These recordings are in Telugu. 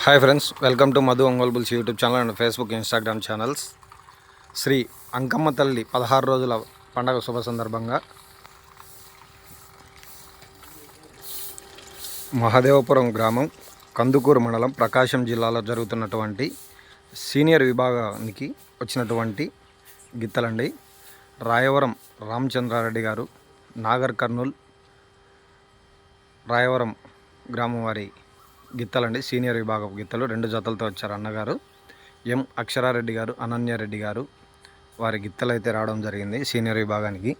Hi friends, welcome to Madhu Ongole bulls YouTube channel and Facebook Instagram channels. Shri Ankamma తల్లి 16 రోజుల పండగ శుభ సందర్భంగా మహదేవపురం గ్రామం, కందుకూరు మండలం, ప్రకాశం జిల్లాలో జరుగుతున్నటువంటి సీనియర్ విభాగానికి వచ్చినటువంటి గిత్తలండి. రాయవరం రామచంద్రారెడ్డి గారు, నాగర్ కర్నూల్ రాయవరం గ్రామం వారి గిత్తలండి. సీనియర్ విభాగపు గిత్తలు 2 జతలతో వచ్చారు అన్నగారు. ఎం అక్షరారెడ్డి గారు, అనన్యారెడ్డి గారు వారి గిత్తలు అయితే రావడం జరిగింది సీనియర్ విభాగానికి.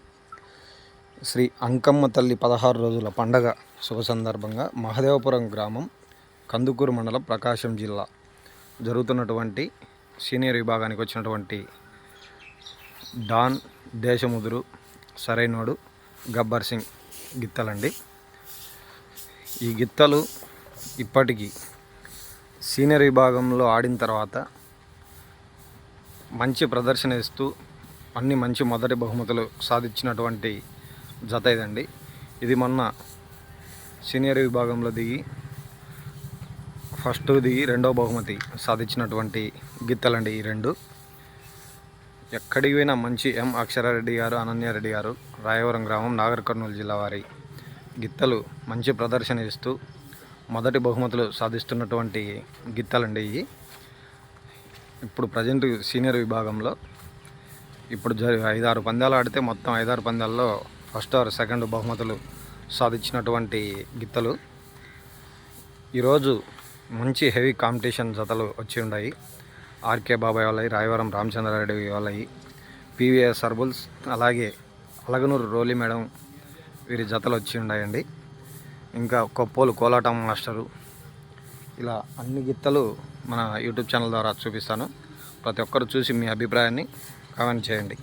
శ్రీ అంకమ్మ తల్లి 16 రోజుల పండగ శుభ సందర్భంగా మహదేవపురం గ్రామం, కందుకూరు మండలం, ప్రకాశం జిల్లా జరుగుతున్నటువంటి సీనియర్ విభాగానికి వచ్చినటువంటి డాన్, దేశముదురు, సరైనోడు, గబ్బర్ సింగ్ గిత్తలండి. ఈ గిత్తలు ఇప్పటికీ సీనియర్ విభాగంలో ఆడిన తర్వాత మంచి ప్రదర్శన ఇస్తూ అన్ని మంచి మొదటి బహుమతులు సాధించినటువంటి జత ఇదండి. ఇది మొన్న సీనియర్ విభాగంలో దిగి ఫస్ట్ దిగి 2వ బహుమతి సాధించినటువంటి గిత్తలండి ఈ 2. ఎక్కడికి పోయినా మంచి ఎం అక్షరారెడ్డి గారు, అనన్యారెడ్డి గారు, రాయవరం గ్రామం, నాగర్ కర్నూలు జిల్లా వారి గిత్తలు మంచి ప్రదర్శన ఇస్తూ మొదటి బహుమతులు సాధిస్తున్నటువంటి గిత్తలండి ఇవి. ఇప్పుడు ప్రజెంట్ సీనియర్ విభాగంలో ఇప్పుడు 5-6 పందాలు ఆడితే మొత్తం 5-6 పందాల్లో ఫస్ట్ ఆర్ సెకండ్ బహుమతులు సాధించినటువంటి గిత్తలు. ఈరోజు మంచి హెవీ కాంపిటీషన్ జతలు వచ్చి ఉన్నాయి. ఆర్కే బాబాయ్ వాళ్ళవి, రాయవరం రామచంద్రారెడ్డి వాళ్ళవి, పీవీఎస్ అర్బుల్స్, అలాగే అలగనూరు రోలి మేడం వీరి జతలు వచ్చి ఉన్నాయండి. ఇంకా కొప్పోలు కోలాటం మాస్టరు, ఇలా అన్ని గిత్తలు మన యూట్యూబ్ ఛానల్ ద్వారా చూపిస్తాను. ప్రతి ఒక్కరు చూసి మీ అభిప్రాయాన్ని కామెంట్ చేయండి.